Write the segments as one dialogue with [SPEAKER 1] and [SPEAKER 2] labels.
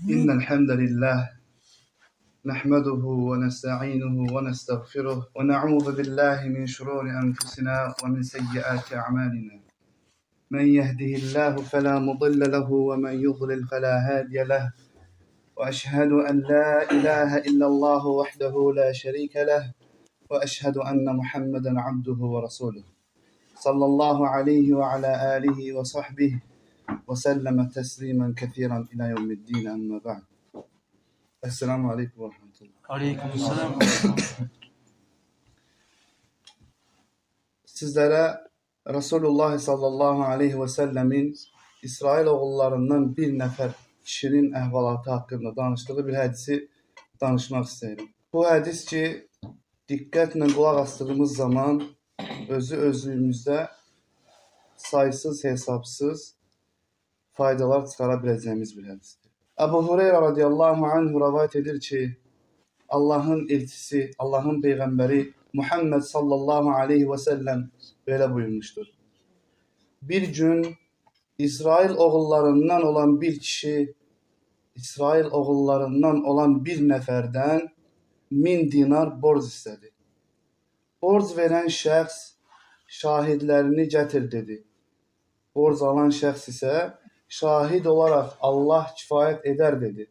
[SPEAKER 1] إن الحمد لله نحمده ونستعينه ونستغفره ونعوذ بالله من شرور أنفسنا ومن سيئات أعمالنا. من يهده الله فلا مضل له ومن يضلل فلا هادي له، وأشهد أن لا إله إلا الله وحده لا شريك له، وأشهد أن محمدا عبده ورسوله صلى الله عليه وعلى آله وصحبه وسلم تسليما كثيرا إلى يوم الدين. أما بعد، Esselamu Aleyküm ve Rahmetullah.
[SPEAKER 2] Aleykümselam.
[SPEAKER 1] Sizlere Resulullah sallallahu aleyhi ve sellemin İsrail oğullarından bir nefer kişinin əhvalatı hakkında danıştığı bir hədisi danışmaq istəyirəm. Bu hədis ki, diqqətlə qulaq astığımız zaman özlüyümüzdə saysız hesapsız faydalar çıxara biləcəyimiz bir hədisdir. Ebu Hureyre radiyallahu anh rivayet edir ki, Allah'ın elçisi, Allah'ın peygamberi Muhammed sallallahu aleyhi ve sellem böyle buyurmuştur. Bir gün İsrail oğullarından olan bir kişi, İsrail oğullarından olan bir neferden 1000 dinar borc istedi. Borc veren şəxs şahidlərini gətir dedi. Borc alan şəxs isə şahid olarak Allah kifayet eder dedi.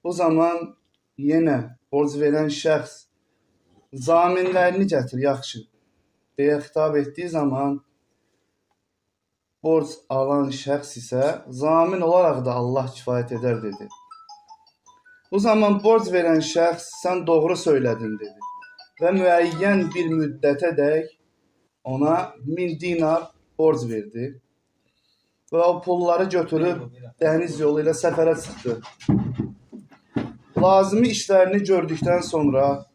[SPEAKER 1] Bu zaman yine borc veren şəxs zaminlərini gətir yaxşı deyə xitab etdiği zaman borc alan şəxs isə zamin olarak da Allah kifayet eder dedi. Bu zaman borc veren şəxs sen doğru söyledin dedi ve müəyyən bir müddətə dək ona 1000 dinar borc verdi. Ve o pulları götürüp deniz yoluyla sefere çıktı. Lazımi işlerini gördükten sonra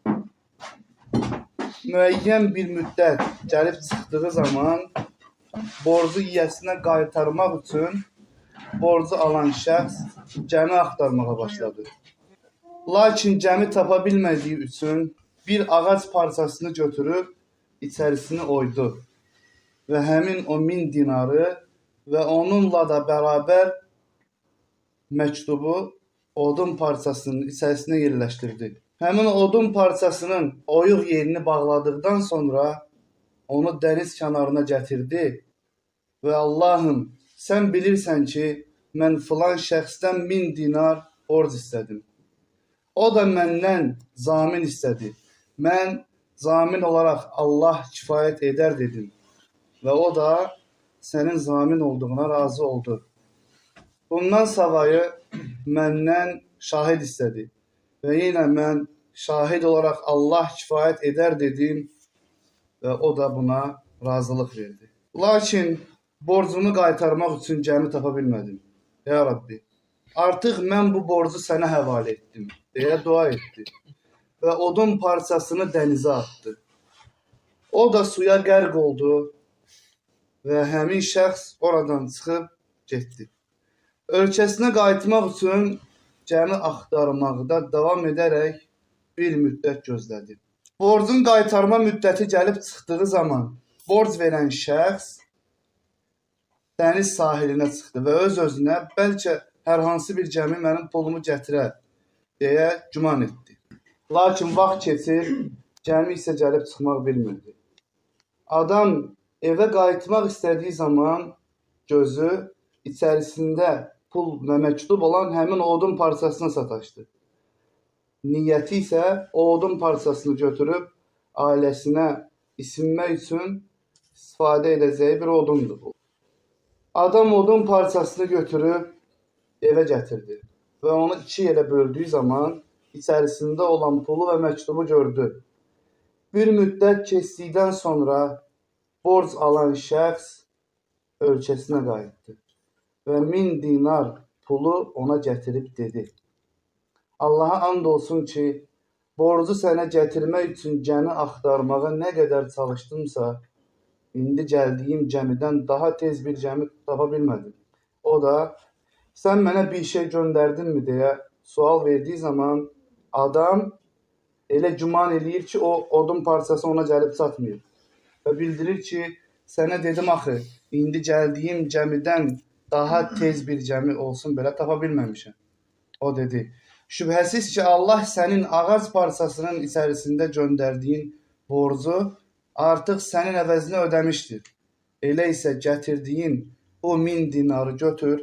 [SPEAKER 1] müəyyən bir müddət gəlib çıxdığı zaman borcu yiyəsinə qaytarmaq üçün borcu alan şəxs gəmi axtarmağa başladı. Lakin gəmi tapa bilmədiyi üçün bir ağac parçasını götürüb içərisini oydu və həmin o 1000 dinarı ve onunla da beraber mektubu odun parçasının içerisine yerleştirdi. Hemen odun parçasının oyuq yerini bağladıktan sonra onu deniz kenarına getirdi ve Allah'ım sen bilirsen ki mən filan şəxsdən 1000 dinar borc istedim. O da məndən zamin istedi. Mən zamin olarak Allah kifayet eder dedim ve o da senin zamin olduğuna razı oldu. Bundan savayı məndən şahid istedi. Ve yine mən şahid olarak Allah kifayet eder dedim ve o da buna razılıq verdi. Lakin borcumu qaytarmaq üçün gəmi tapa bilmədim. Ya Rabbi, artıq mən bu borcu sənə həvalə etdim deyə dua etdi. Ve odun parçasını dənizə attı. O da suya qərq oldu. Ve həmin şəxs oradan çıxıb getdi. Ölkəsinə qayıtmaq üçün gəmi axtarmaqda davam edərək bir müddət gözlədi. Borcun qaytarma müddəti gəlib çıxdığı zaman borc verən şəxs dəniz sahilinə çıxdı və öz-özünə bəlkə hər hansı bir gəmi mənim pulumu gətirər deyə güman etdi. Lakin vaxt keçir, gəmi isə gəlib çıxmaq bilmirdi. Adam eve qayıtmaq istədiyi zaman gözü içərisində pul və məktub olan həmin odun parçasına sataşdı. Niyyəti isə o odun parçasını götürüb ailəsinə isinmək üçün istifadə edəcəyi bir odundur. Adam odun parçasını götürüb evə gətirdi və onu 2 yerə böldüyü zaman içərisində olan pulu və məktubu gördü. Bir müddət keçdikdən sonra borc alan şəxs ölkəsinə qayıtdı və 1000 dinar pulu ona gətirib dedi. Allaha and olsun ki, borcu sənə gətirmək üçün gəmi axtarmağa nə qədər çalışdımsa, indi gəldiyim gəmidən daha tez bir gəmi tapa bilmədim. O da, sən mənə bir şey göndərdinmi deyə sual verdiği zaman adam elə güman eləyir ki, o odun parçası ona gəlib çatmıyor. Ve bildirir ki, sənə dedim axı, indi gəldiyim gəmidən daha tez bir gəmi olsun belə tapa bilməmişəm. O dedi: "Şübhəsiz ki, Allah sənin ağac parçasının içərisində göndərdiyin borcu artıq sənin əvəzinə ödəmişdir. Elə isə gətirdiyin o 1000 dinarı götür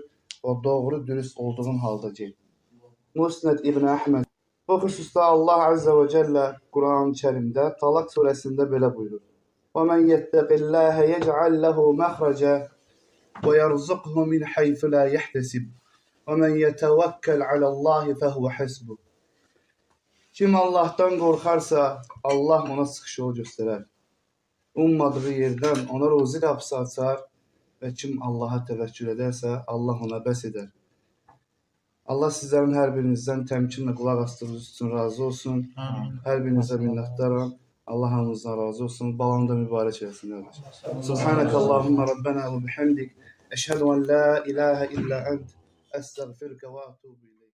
[SPEAKER 1] və doğru dürüst olduğun halda get." Musnad İbn Əhməd. Bu xüsusda Allah Azze ve Celle Kur'an-ı Kerim'de Talak suresinde böyle buyurur: وَمَنْ يَتَّقِ اللّٰهَ يَجْعَلْ لَهُ مَخْرَجًا وَيَرْزُقْهُ مِنْ حَيْثُ لَا يَحْتَسِبُ وَمَنْ يَتَوَكَّلْ عَلَى اللّٰهِ فَهُوَ حَسْبُهُ. Kim Allah'tan korkarsa Allah ona sıkış yol gösterer. Ummadığı yerden ona ruzi kapısı açar ve kim Allah'a tevekkül ederse Allah ona bəs eder. Allah sizlerin her birinizden temkinle kulak astığınız için razı olsun. Her birinize minnettarım. Allah hamınızdan razı olsun. Balamda mübarek eylesin kardeş. Subhaneke Allahumma Rabbena ve bihamdik. Eşhedü en la ilahe illa ent. Estağfirüke ve atubu ileyk.